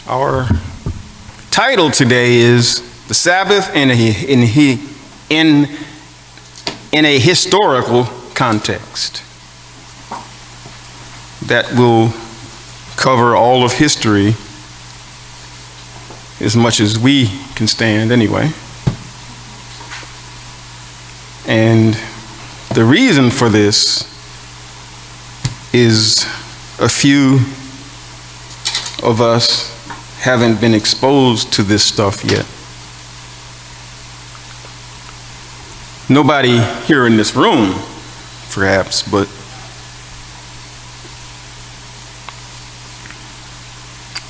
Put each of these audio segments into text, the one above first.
Our title today is The Sabbath in a Historical Context. That will cover all of history as much as we can stand anyway. And the reason for this is a few of us haven't been exposed to this stuff yet. Nobody here in this room, perhaps, but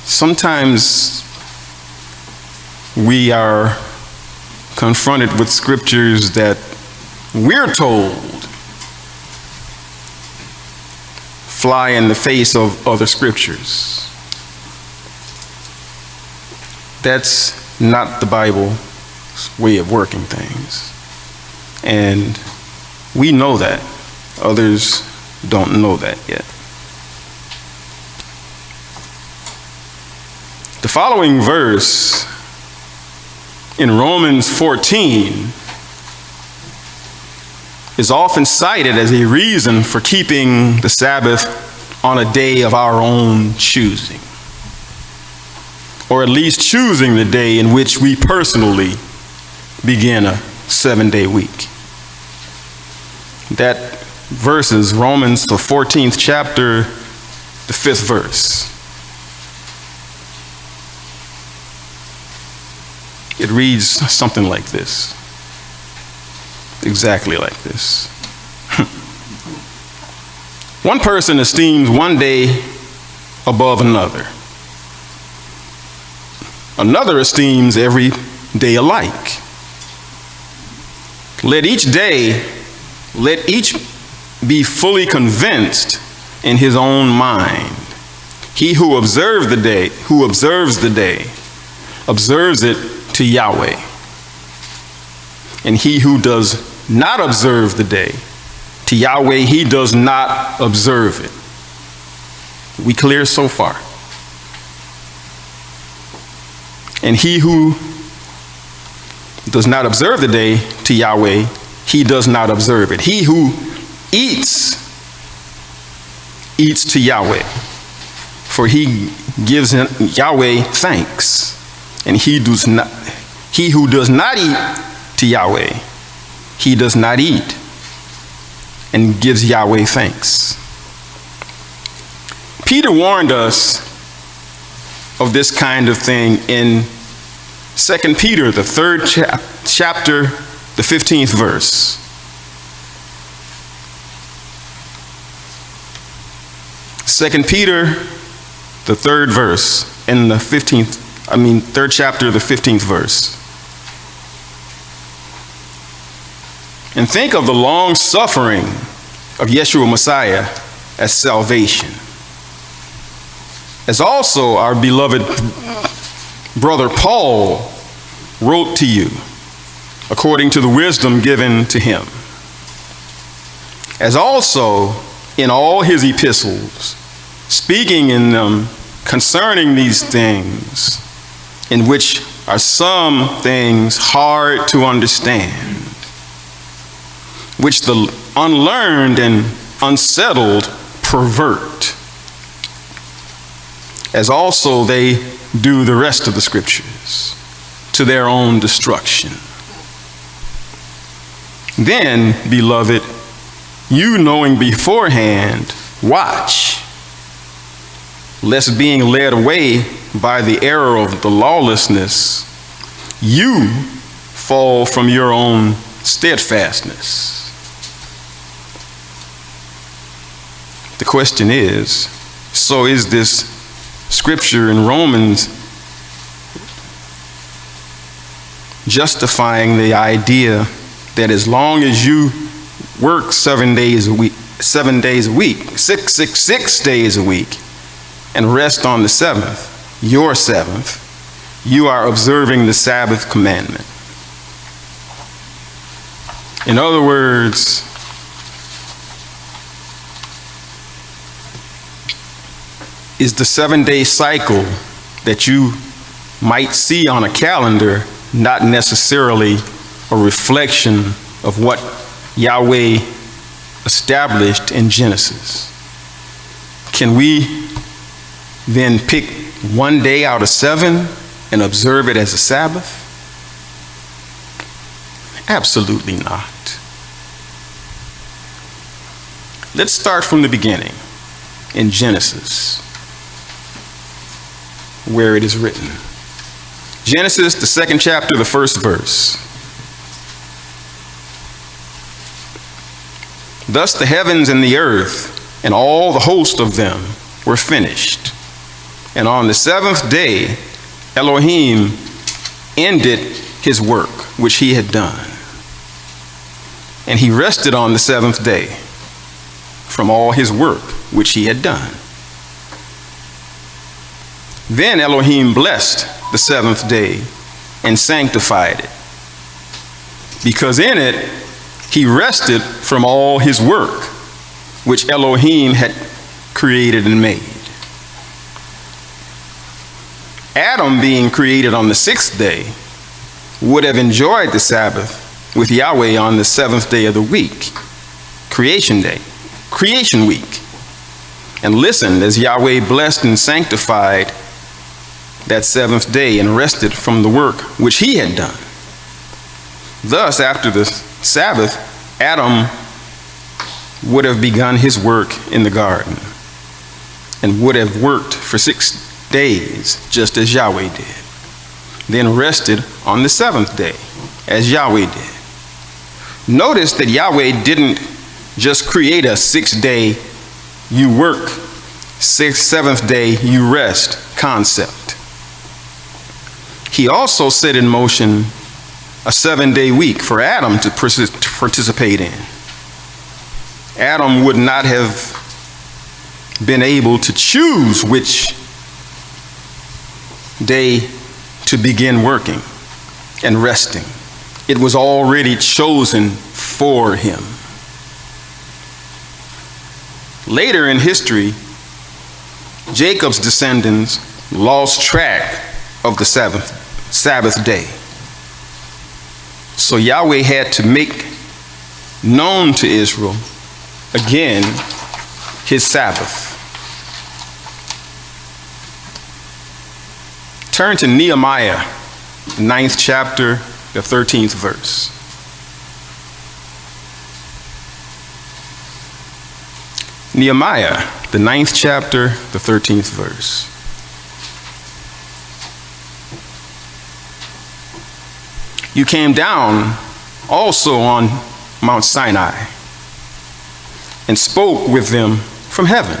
sometimes we are confronted with scriptures that we're told fly in the face of other scriptures. That's not the Bible's way of working things. And we know that. Others don't know that yet. The following verse in Romans 14 is often cited as a reason for keeping the Sabbath on a day of our own choosing, or at least choosing the day in which we personally begin a 7-day week. That verse is Romans, the 14th chapter, the 5th verse. It reads something like this. Exactly like this. One person esteems one day above another. Another esteems every day alike. Let each be fully convinced in his own mind. He who observes the day, observes it to Yahweh. And he who does not observe the day, to Yahweh he does not observe it. We clear so far? And he who does not observe the day, to Yahweh he does not observe it. He who eats to Yahweh, for he gives Yahweh thanks. And he who does not eat to Yahweh, he does not eat and gives Yahweh thanks. Peter warned us of this kind of thing in 2 Peter, the 3rd chapter, the 15th verse. Second Peter, the 3rd verse, in the 3rd chapter, the 15th verse. And think of the long suffering of Yeshua Messiah as salvation, as also our beloved brother Paul wrote to you, according to the wisdom given to him, as also in all his epistles, speaking in them concerning these things, in which are some things hard to understand, which the unlearned and unsettled pervert, as also they do the rest of the scriptures, to their own destruction. Then, beloved, you knowing beforehand, watch, lest being led away by the error of the lawlessness, you fall from your own steadfastness. The question is, so is this scripture in Romans justifying the idea that as long as you work 7 days a week, 6 days a week, and rest on the 7th, your 7th, you are observing the Sabbath commandment? In other words, is the 7-day cycle that you might see on a calendar, not necessarily a reflection of what Yahweh established in Genesis. Can we then pick one day out of 7 and observe it as a Sabbath? Absolutely not. Let's start from the beginning in Genesis, where it is written. Genesis, the 2nd chapter, the 1st verse. Thus the heavens and the earth and all the host of them were finished. And on the 7th day, Elohim ended his work which he had done. And he rested on the 7th day from all his work which he had done. Then Elohim blessed the 7th day and sanctified it, because in it he rested from all his work which Elohim had created and made. Adam, being created on the 6th day, would have enjoyed the Sabbath with Yahweh on the 7th day of the week, creation day, creation week, and listened as Yahweh blessed and sanctified that 7th day and rested from the work which he had done. Thus, after the Sabbath, Adam would have begun his work in the garden and would have worked for 6 days, just as Yahweh did, then rested on the 7th day, as Yahweh did. Notice that Yahweh didn't just create a 6-day you work, 7th day you rest concept. He also set in motion a 7-day week for Adam to participate in. Adam would not have been able to choose which day to begin working and resting. It was already chosen for him. Later in history, Jacob's descendants lost track of the Sabbath day. So Yahweh had to make known to Israel again his Sabbath. Turn to Nehemiah, 9th chapter, the 13th verse. Nehemiah, the 9th chapter, the 13th verse. You came down also on Mount Sinai and spoke with them from heaven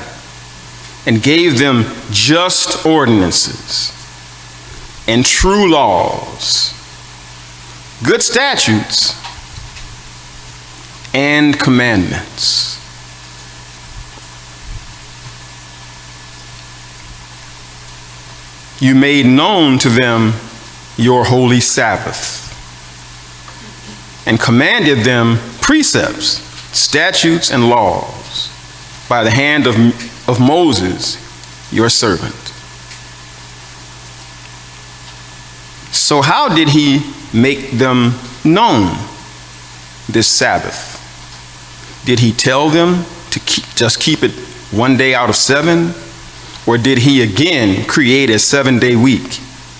and gave them just ordinances and true laws, good statutes and commandments. You made known to them your holy Sabbath and commanded them precepts, statutes, and laws by the hand of Moses, your servant. So how did he make them known this Sabbath? Did he tell them to just keep it 1 day out of 7? Or did he again create a 7-day week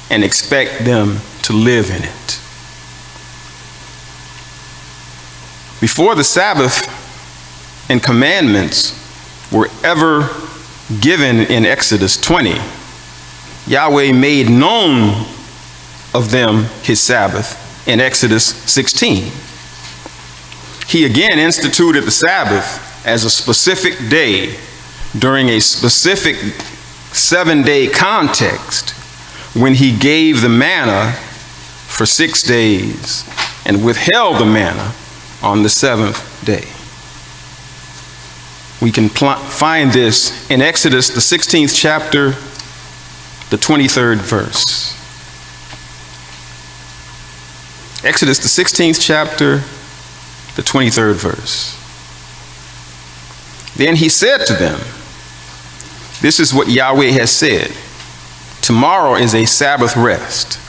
and expect them to live in it? Before the Sabbath and commandments were ever given in Exodus 20, Yahweh made known of them his Sabbath in Exodus 16. He again instituted the Sabbath as a specific day during a specific 7-day context when he gave the manna for 6 days and withheld the manna on the 7th day. We can find this in Exodus, the 16th chapter, the 23rd verse. Exodus, the 16th chapter, the 23rd verse. Then he said to them, this is what Yahweh has said. Tomorrow is a Sabbath rest,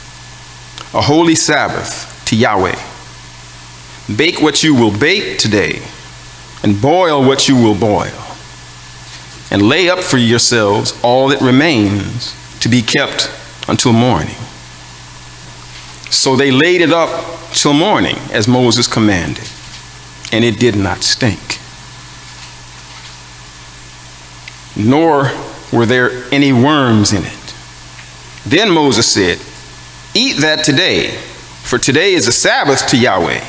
a holy Sabbath to Yahweh. Bake what you will bake today, and boil what you will boil, and lay up for yourselves all that remains to be kept until morning. So they laid it up till morning, as Moses commanded, and it did not stink. Nor were there any worms in it. Then Moses said, "Eat that today, for today is a Sabbath to Yahweh.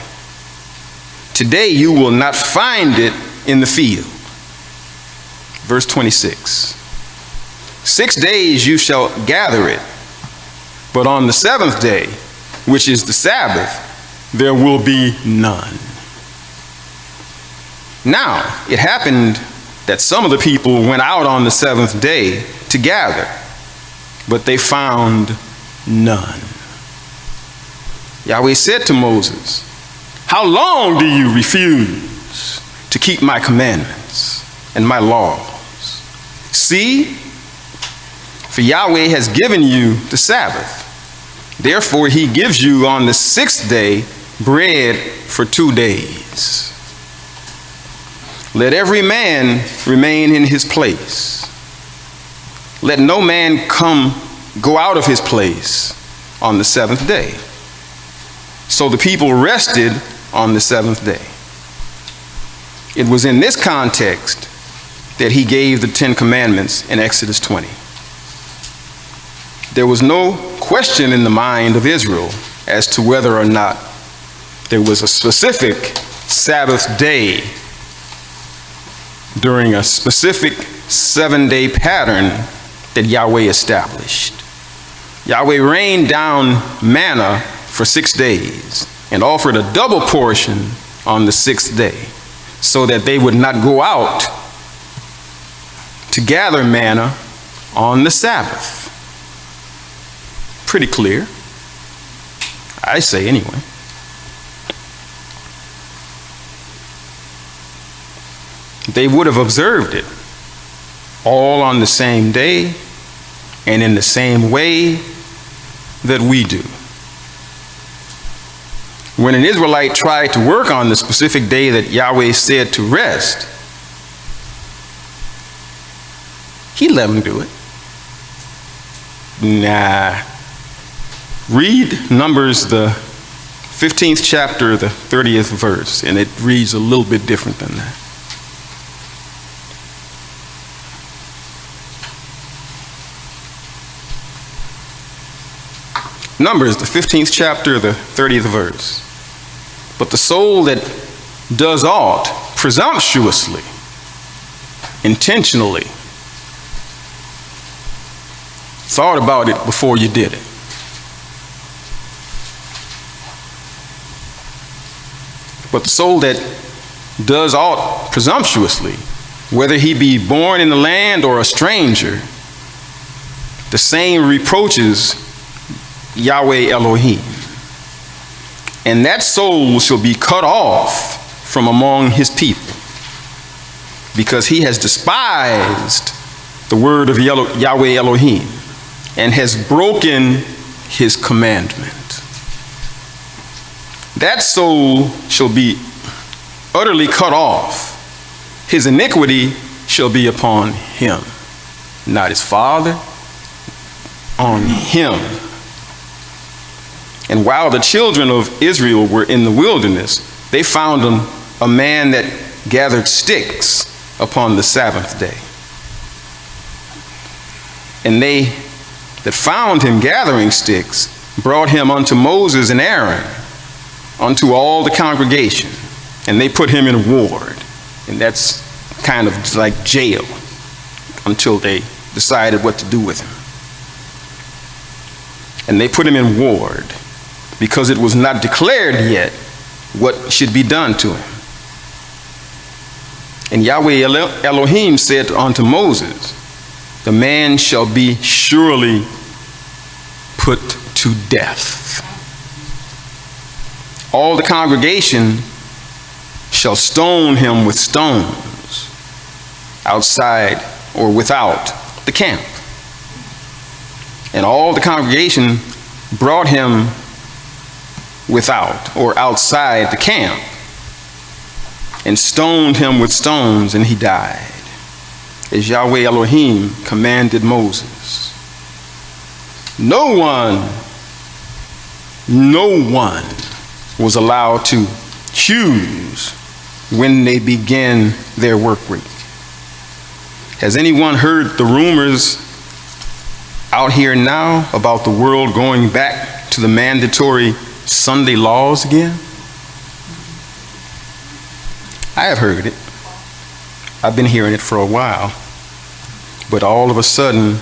Today you will not find it in the field." Verse 26. 6 days you shall gather it, but on the seventh day, which is the Sabbath, there will be none. Now it happened that some of the people went out on the seventh day to gather, but they found none. Yahweh said to Moses, "How long do you refuse to keep my commandments and my laws? See, for Yahweh has given you the Sabbath. Therefore he gives you on the sixth day bread for 2 days. Let every man remain in his place. Let no man go out of his place on the seventh day." So the people rested on the seventh day. It was in this context that he gave the 10 Commandments in Exodus 20. There was no question in the mind of Israel as to whether or not there was a specific Sabbath day during a specific 7-day pattern that Yahweh established. Yahweh rained down manna for 6 days and offered a double portion on the 6th day so that they would not go out to gather manna on the Sabbath. Pretty clear, I say anyway. They would have observed it all on the same day and in the same way that we do. When an Israelite tried to work on the specific day that Yahweh said to rest, he let them do it. Nah. Read Numbers, the 15th chapter, the 30th verse, and it reads a little bit different than that. Numbers, the 15th chapter, the 30th verse. "But the soul that does aught presumptuously, intentionally, thought about it before you did it. But the soul that does aught presumptuously, whether he be born in the land or a stranger, the same reproaches Yahweh Elohim. And that soul shall be cut off from among his people, because he has despised the word of Yahweh Elohim and has broken his commandment. That soul shall be utterly cut off. His iniquity shall be upon him," not his father, on him. "And while the children of Israel were in the wilderness, they found a man that gathered sticks upon the Sabbath day. And they that found him gathering sticks brought him unto Moses and Aaron, unto all the congregation, and they put him in ward." And that's kind of like jail until they decided what to do with him. "And they put him in ward, because it was not declared yet what should be done to him. And Yahweh Elohim said unto Moses, The man shall be surely put to death. All the congregation shall stone him with stones outside or without the camp. And all the congregation brought him without or outside the camp and stoned him with stones, and he died, as Yahweh Elohim commanded Moses. No one was allowed to choose when they begin their work week. Has anyone heard the rumors out here now about the world going back to the mandatory Sunday laws again? I have heard it. I've been hearing it for a while. But all of a sudden,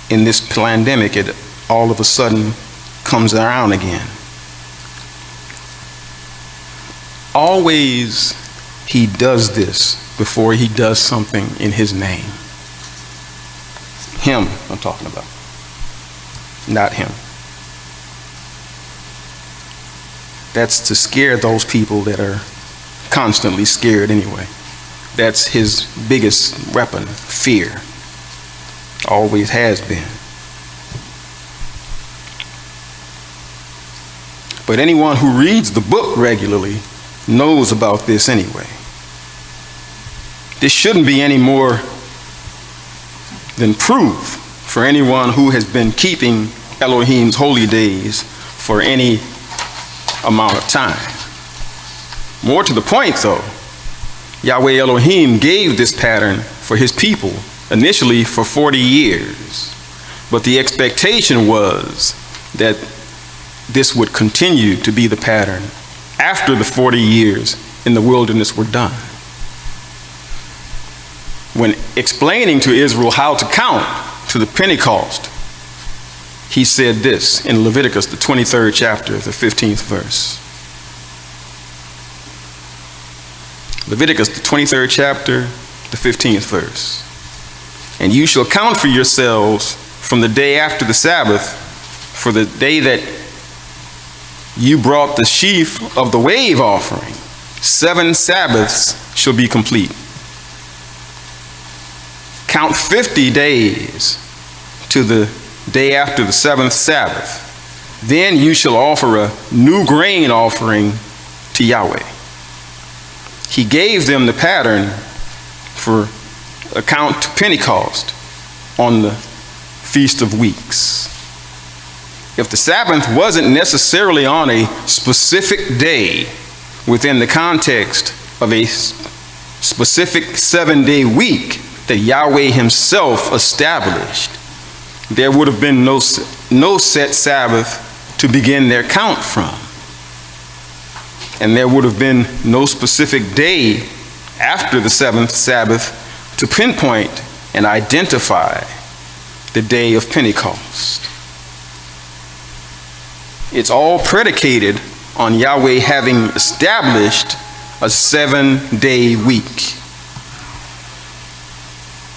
in this pandemic, it all of a sudden comes around again. Always he does this before he does something in his name. Him, I'm talking about. Not him. That's to scare those people that are constantly scared anyway. That's his biggest weapon, fear. Always has been. But anyone who reads the book regularly knows about this anyway. This shouldn't be any more than proof for anyone who has been keeping Elohim's holy days for any amount of time. More to the point though, Yahweh Elohim gave this pattern for his people initially for 40 years. But the expectation was that this would continue to be the pattern after the 40 years in the wilderness were done. When explaining to Israel how to count to the Pentecost, he said this in Leviticus, the 23rd chapter, the 15th verse. Leviticus, the 23rd chapter, the 15th verse. And you shall count for yourselves from the day after the Sabbath, for the day that you brought the sheaf of the wave offering. 7 Sabbaths shall be complete. Count 50 days to the day after the 7th Sabbath. Then you shall offer a new grain offering to Yahweh. He gave them the pattern for a count to Pentecost on the Feast of Weeks. If the Sabbath wasn't necessarily on a specific day within the context of a specific 7-day week that Yahweh himself established, there would have been no set Sabbath to begin their count from. And there would have been no specific day after the 7th Sabbath to pinpoint and identify the day of Pentecost. It's all predicated on Yahweh having established a 7-day week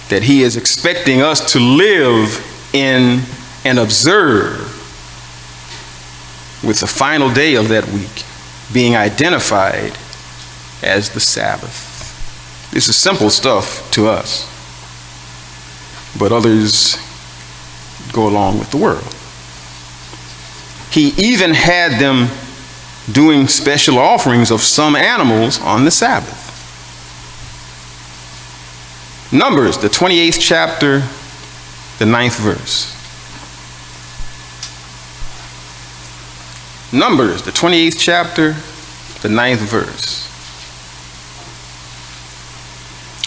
that he is expecting us to live in and observe, with the final day of that week being identified as the Sabbath. This is simple stuff to us, but others go along with the world. He even had them doing special offerings of some animals on the Sabbath. Numbers, the 28th chapter, the 9th verse. Numbers, the 28th chapter, the 9th verse.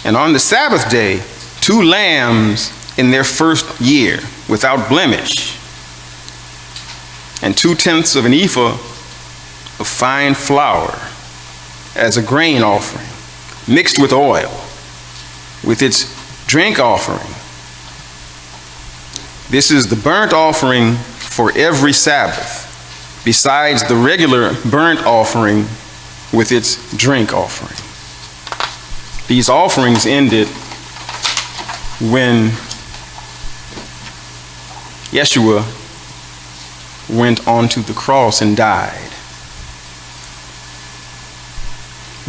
And on the Sabbath day, 2 lambs in their first year, without blemish, and 2/10 of an ephah of fine flour as a grain offering, mixed with oil, with its drink offering. This is the burnt offering for every Sabbath, besides the regular burnt offering with its drink offering. These offerings ended when Yeshua went onto the cross and died.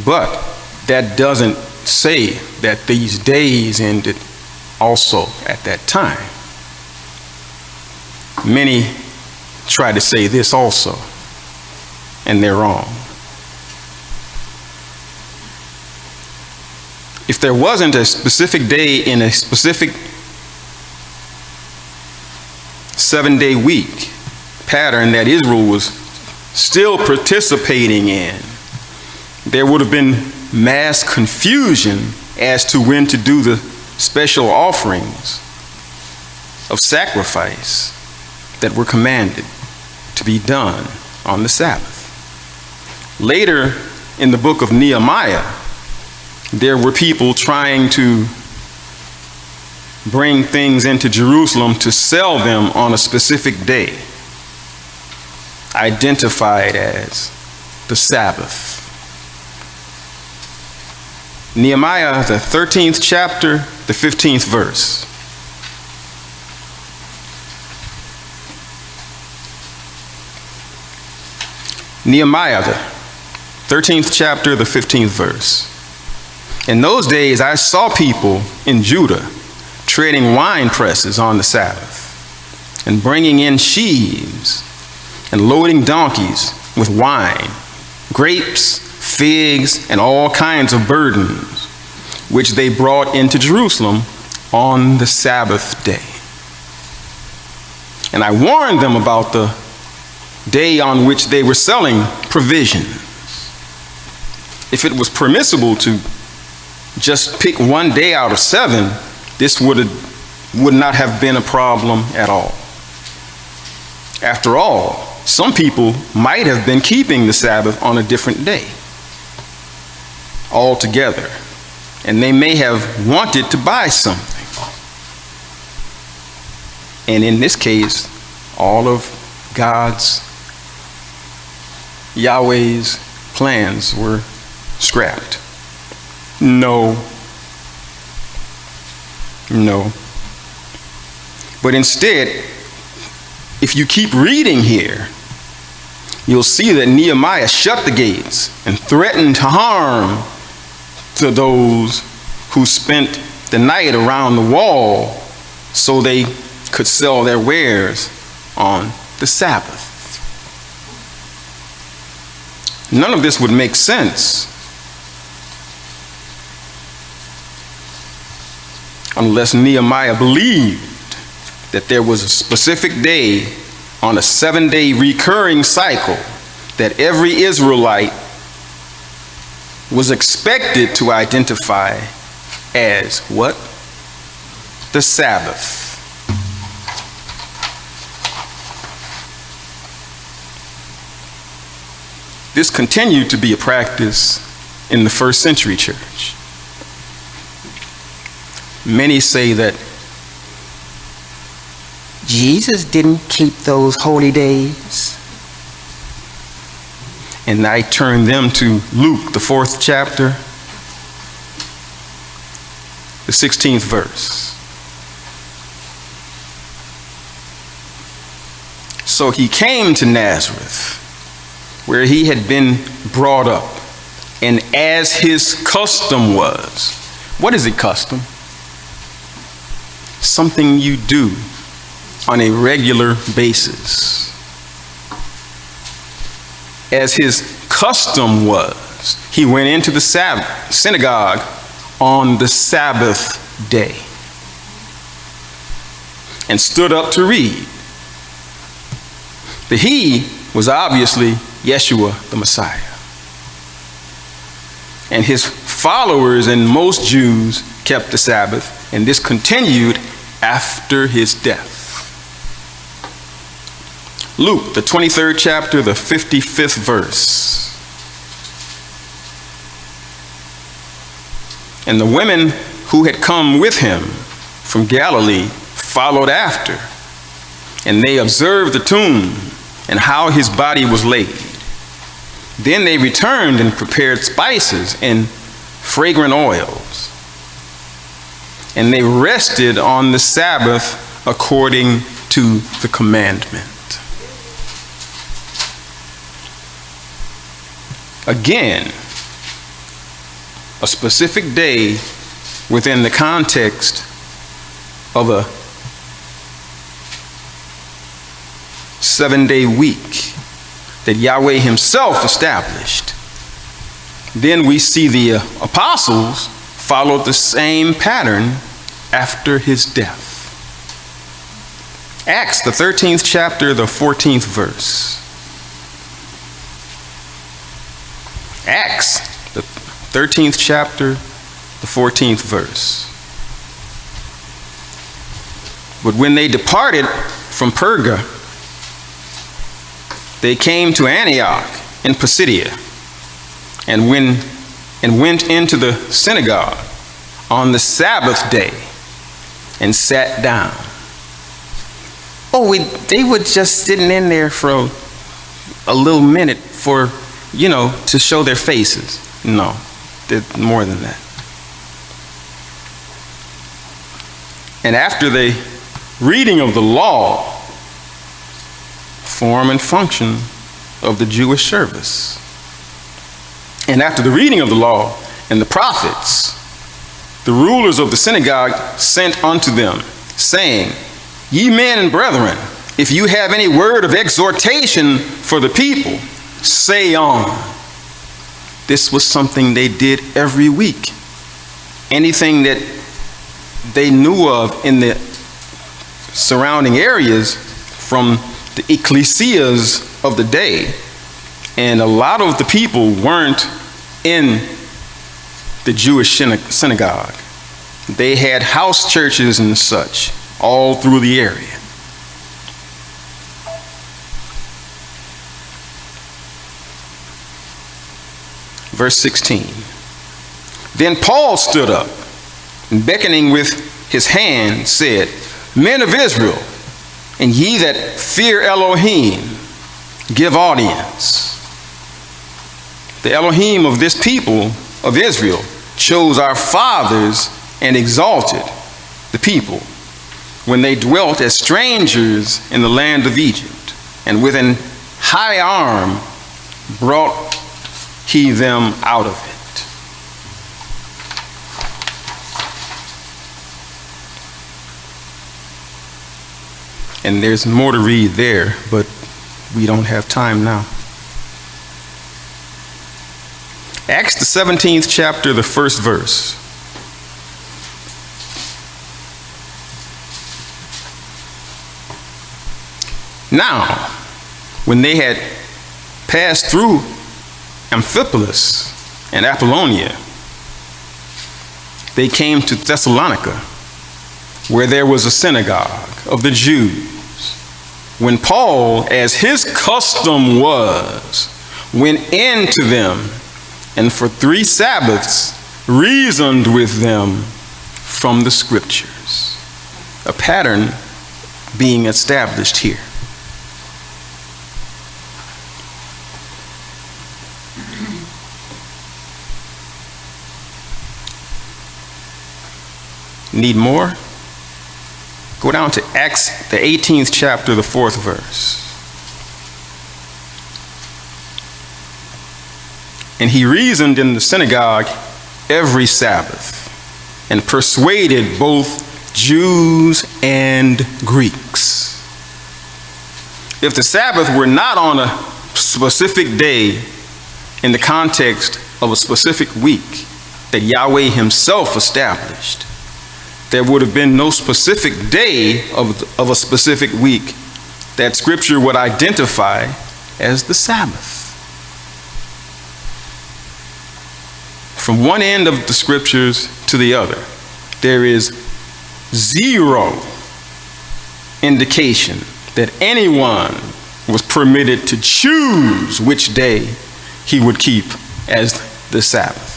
But that doesn't say that these days ended also at that time. Many try to say this also, and they're wrong. If there wasn't a specific day in a specific 7-day week pattern that Israel was still participating in, there would have been mass confusion as to when to do the special offerings of sacrifice that were commanded to be done on the Sabbath. Later in the book of Nehemiah, there were people trying to bring things into Jerusalem to sell them on a specific day, identified as the Sabbath. Nehemiah, the 13th chapter, the 15th verse. Nehemiah, the 13th chapter, the 15th verse. In those days I saw people in Judah treading wine presses on the Sabbath, and bringing in sheaves, and loading donkeys with wine, grapes, figs, and all kinds of burdens, which they brought into Jerusalem on the Sabbath day. And I warned them about the day on which they were selling provisions. If it was permissible to just pick one day out of 7, this would not have been a problem at all. After all, some people might have been keeping the Sabbath on a different day altogether, and they may have wanted to buy something. And in this case, all of Yahweh's plans were scrapped. No. But instead, if you keep reading here, you'll see that Nehemiah shut the gates and threatened harm to those who spent the night around the wall so they could sell their wares on the Sabbath. None of this would make sense unless Nehemiah believed that there was a specific day on a 7-day recurring cycle that every Israelite was expected to identify as what? The Sabbath. This continued to be a practice in the first century church. Many say that Jesus didn't keep those holy days. And I turn them to Luke, the 4th chapter, the 16th verse. So he came to Nazareth, where he had been brought up, and as his custom was. What is it, custom? Something you do on a regular basis. As his custom was, he went into the synagogue on the Sabbath day and stood up to read. The he was obviously Yeshua the Messiah. And his followers and most Jews kept the Sabbath, and this continued after his death. Luke, the 23rd chapter, the 55th verse. And the women who had come with him from Galilee followed after, and they observed the tomb and how his body was laid. Then they returned and prepared spices and fragrant oils. And they rested on the Sabbath according to the commandment. Again, a specific day within the context of a 7-day week that Yahweh himself established. Then we see the apostles followed the same pattern after his death. Acts, the 13th chapter, the 14th verse. Acts, the 13th chapter, the 14th verse. But when they departed from Perga, they came to Antioch in Pisidia, and went into the synagogue on the Sabbath day and sat down. They were just sitting in there for a little minute to show their faces. No, they're more than that. And after the reading of the law, form and function of the Jewish service, and after the reading of the law and the prophets, the rulers of the synagogue sent unto them, saying, Ye men and brethren, if you have any word of exhortation for the people, say on. This was something they did every week. Anything that they knew of in the surrounding areas from the ecclesias of the day, and a lot of the people weren't in the Jewish synagogue. They had house churches and such all through the area. Verse 16. Then Paul stood up, and beckoning with his hand said, Men of Israel, and ye that fear Elohim, give audience. The Elohim of this people of Israel chose our fathers and exalted the people when they dwelt as strangers in the land of Egypt, and with an high arm brought he them out of it. And there's more to read there, but we don't have time now. Acts, the 17th chapter, the first verse. Now, when they had passed through Amphipolis and Apollonia, they came to Thessalonica, where there was a synagogue of the Jews. When Paul, as his custom was, went in to them, and for 3 Sabbaths reasoned with them from the Scriptures. A pattern being established here. Need more? Go down to Acts, the 18th chapter, the 4th verse. And he reasoned in the synagogue every Sabbath, and persuaded both Jews and Greeks. If the Sabbath were not on a specific day in the context of a specific week that Yahweh himself established, there would have been no specific day of a specific week that Scripture would identify as the Sabbath. From one end of the Scriptures to the other, there is zero indication that anyone was permitted to choose which day he would keep as the Sabbath.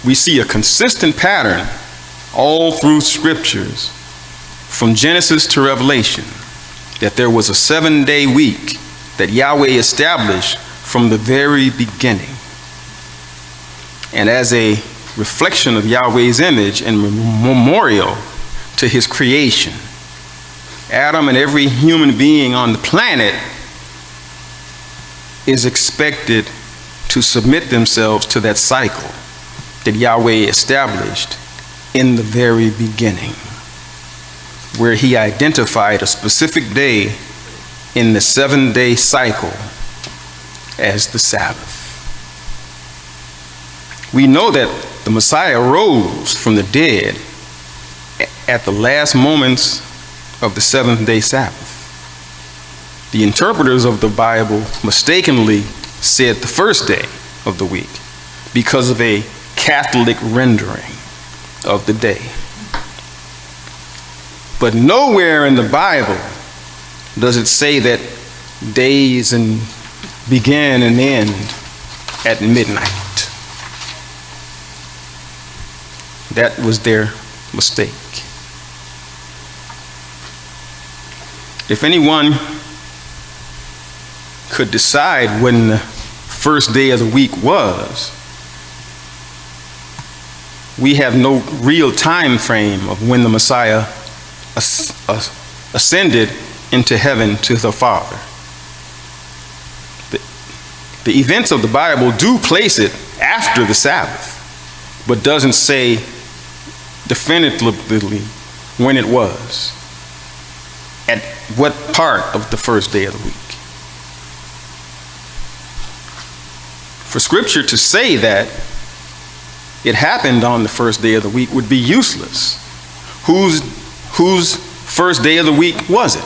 We see a consistent pattern all through Scriptures, from Genesis to Revelation, that there was a 7-day week that Yahweh established from the very beginning. And as a reflection of Yahweh's image and memorial to his creation, Adam and every human being on the planet is expected to submit themselves to that cycle that Yahweh established in the very beginning. where he identified a specific day in the 7-day cycle as the Sabbath. We know that the Messiah rose from the dead at the last moments of the 7th-day Sabbath. The interpreters of the Bible mistakenly said the first day of the week because of a Catholic rendering of the day. But nowhere in the Bible does it say that days begin and end at midnight. That was their mistake. If anyone could decide when the first day of the week was, we have no real time frame of when the Messiah ascended into heaven to the Father. The events of the Bible do place it after the Sabbath, but doesn't say definitively when it was, at what part of the first day of the week. For Scripture to say that it happened on the first day of the week would be useless. Whose first day of the week was it?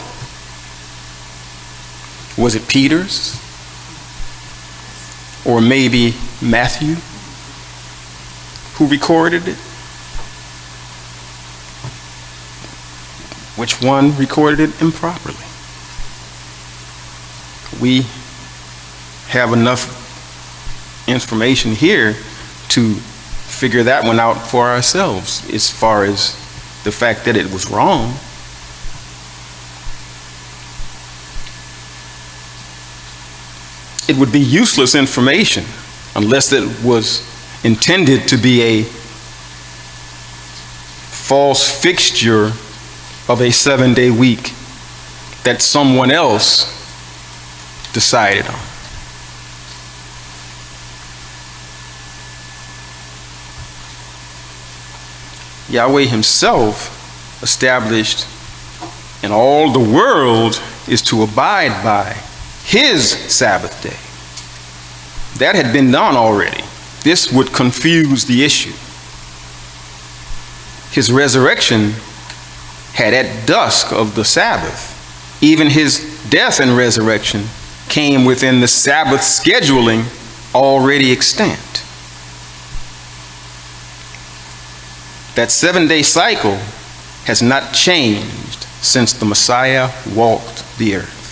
Was it Peter's? Or maybe Matthew, who recorded it? Which one recorded it improperly? We have enough information here to figure that one out for ourselves as far as the fact that it was wrong. It would be useless information unless it was intended to be a false fixture of a 7-day week that someone else decided on. Yahweh himself established, and all the world is to abide by his Sabbath day. That had been done already. This would confuse the issue. His resurrection had at dusk of the Sabbath. Even his death and resurrection came within the Sabbath scheduling already extant. That 7-day cycle has not changed since the Messiah walked the earth.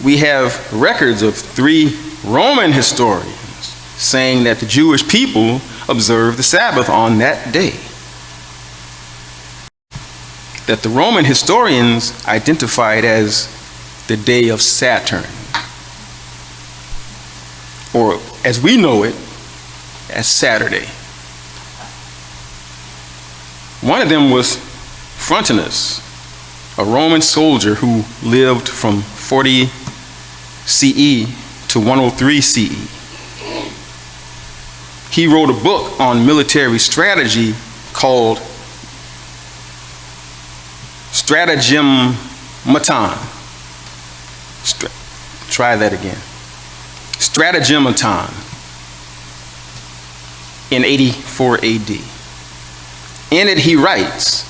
We have records of 3 Roman historians saying that the Jewish people observed the Sabbath on that day. That the Roman historians identified as the day of Saturn, or as we know it, as Saturday. One of them was Frontinus, a Roman soldier who lived from 40 CE to 103 CE. He wrote a book on military strategy called Stratagemmaton. Try that again. Stratagemmaton in 84 AD. In it he writes,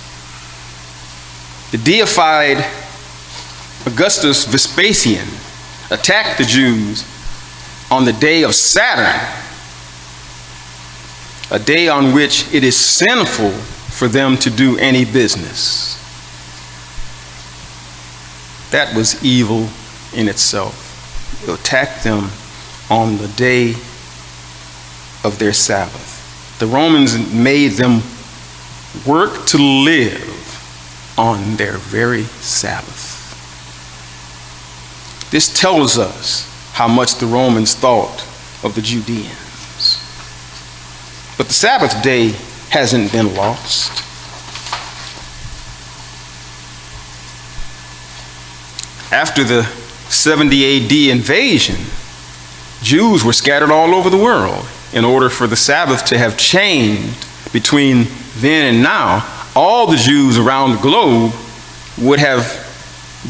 the deified Augustus Vespasian attacked the Jews on the day of Saturn, a day on which it is sinful for them to do any business. That was evil in itself. To attack them on the day of their Sabbath. The Romans made them work to live on their very Sabbath. This tells us how much the Romans thought of the Judeans. But the Sabbath day hasn't been lost. After the 70 AD invasion, Jews were scattered all over the world. In order for the Sabbath to have changed between then and now, all the Jews around the globe would have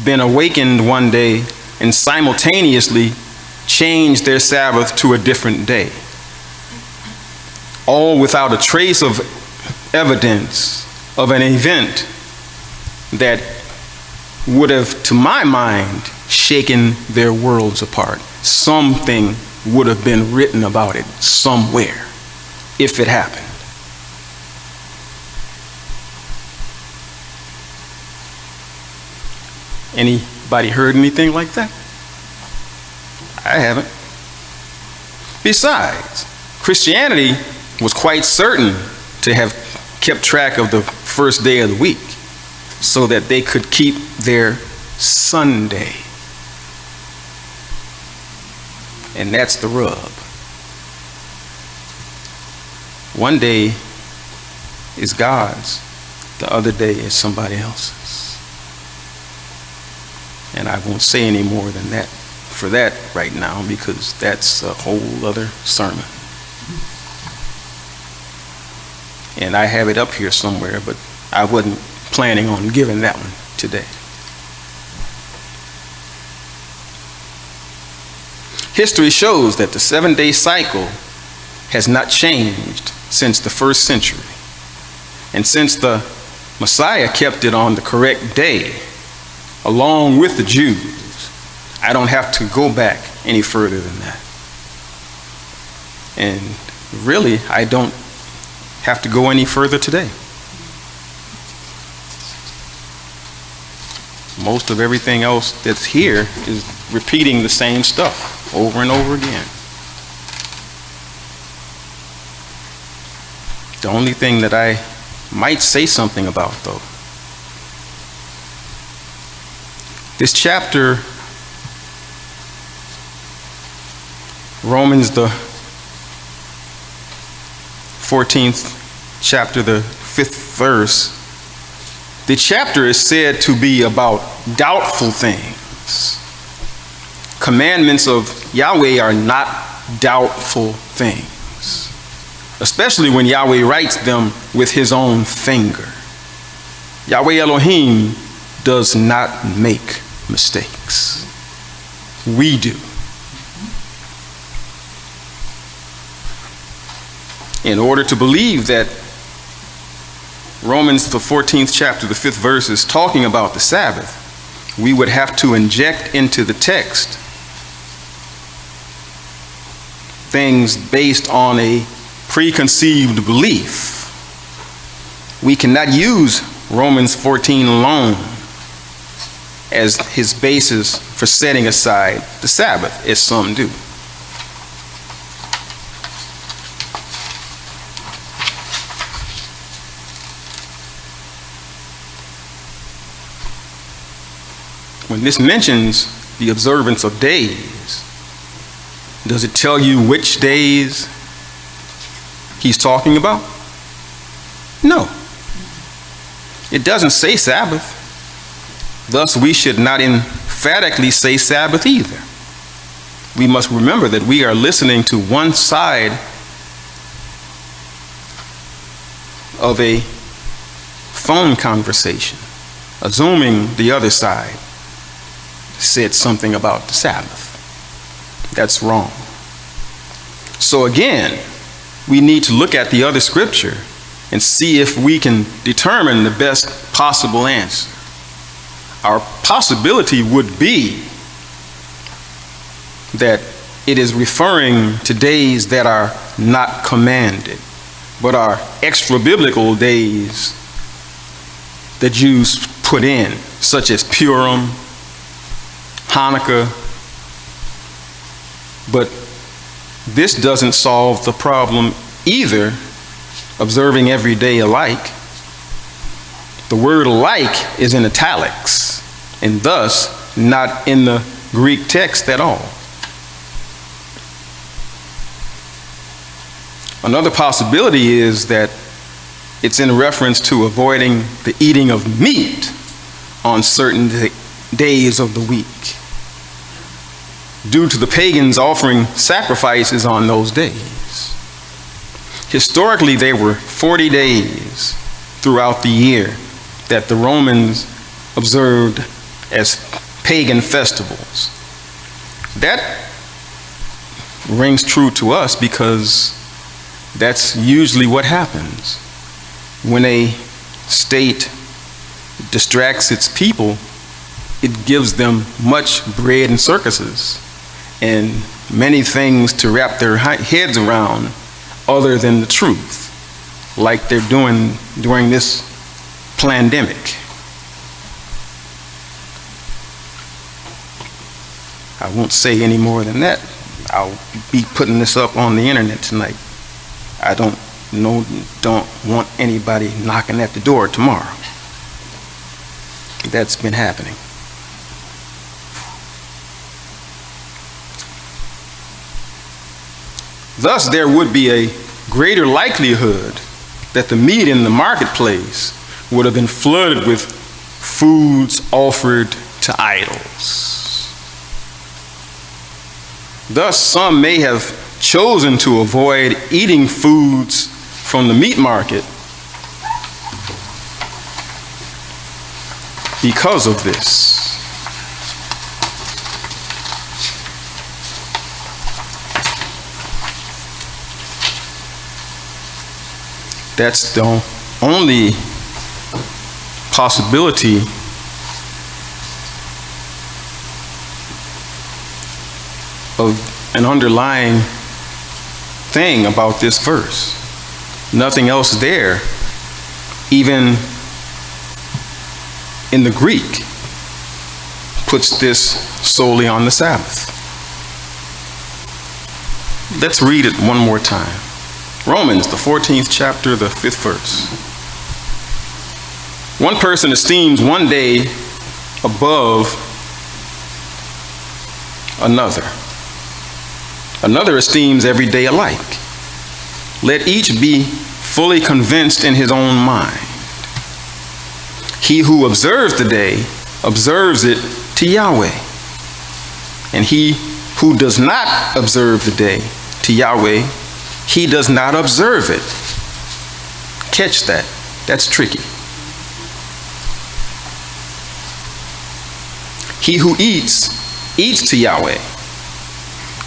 been awakened one day and simultaneously changed their Sabbath to a different day, all without a trace of evidence of an event that would have, to my mind, shaken their worlds apart. Something would have been written about it somewhere if it happened. Anybody heard anything like that? I haven't. Besides, Christianity was quite certain to have kept track of the first day of the week so that they could keep their Sunday. And that's the rub. One day is God's, the other day is somebody else's. And I won't say any more than that for that right now, because that's a whole other sermon. And I have it up here somewhere, but I wasn't planning on giving that one today. History shows that the 7-day cycle has not changed since the first century. And since the Messiah kept it on the correct day, along with the Jews, I don't have to go back any further than that. And really, I don't have to go any further today. Most of everything else that's here is repeating the same stuff over and over again. The only thing that I might say something about, though, this chapter, Romans the 14th chapter, the 5th verse, the chapter is said to be about doubtful things. Commandments of Yahweh are not doubtful things, especially when Yahweh writes them with his own finger. Yahweh Elohim does not make mistakes. We do. In order to believe that Romans, the 14th chapter, the 5th verse, is talking about the Sabbath, we would have to inject into the text things based on a preconceived belief. We cannot use Romans 14 alone as his basis for setting aside the Sabbath, as some do. When this mentions the observance of days, does it tell you which days he's talking about? No. It doesn't say Sabbath. Thus, we should not emphatically say Sabbath either. We must remember that we are listening to one side of a phone conversation, assuming the other side said something about the Sabbath. That's wrong. So again, we need to look at the other scripture and see if we can determine the best possible answer. Our possibility would be that it is referring to days that are not commanded, but are extra-biblical days the Jews put in, such as Purim, Hanukkah. But this doesn't solve the problem either, observing every day alike. The word alike is in italics, and thus not in the Greek text at all. Another possibility is that it's in reference to avoiding the eating of meat on certain days of the week, due to the pagans offering sacrifices on those days. Historically, they were 40 days throughout the year that the Romans observed as pagan festivals. That rings true to us because that's usually what happens. When a state distracts its people, it gives them much bread and circuses and many things to wrap their heads around other than the truth, like they're doing during this pandemic. I won't say any more than that. I'll be putting this up on the internet tonight. I don't want anybody knocking at the door tomorrow. That's been happening. Thus, there would be a greater likelihood that the meat in the marketplace would have been flooded with foods offered to idols. Thus, some may have chosen to avoid eating foods from the meat market because of this. That's the only possibility of an underlying thing about this verse. Nothing else there, even in the Greek, puts this solely on the Sabbath. Let's read it one more time. Romans, the 14th chapter, the 5th verse. One person esteems one day above another. Another esteems every day alike. Let each be fully convinced in his own mind. He who observes the day observes it to Yahweh. And he who does not observe the day to Yahweh, he does not observe it. Catch that. That's tricky. He who eats to Yahweh,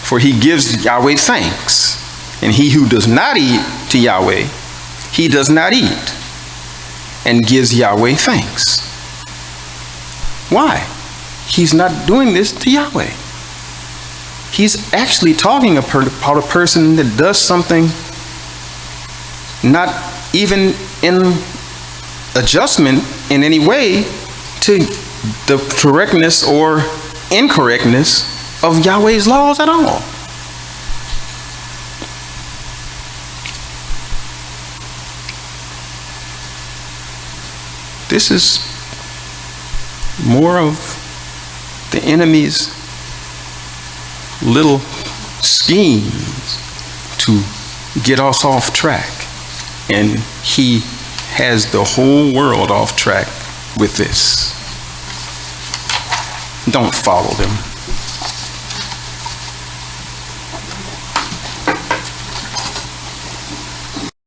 for he gives Yahweh thanks. And he who does not eat to Yahweh, he does not eat and gives Yahweh thanks. Why? He's not doing this to Yahweh. He's actually talking about a person that does something not even in adjustment in any way to the correctness or incorrectness of Yahweh's laws at all. This is more of the enemy's little schemes to get us off track. And he has the whole world off track with this. Don't follow them.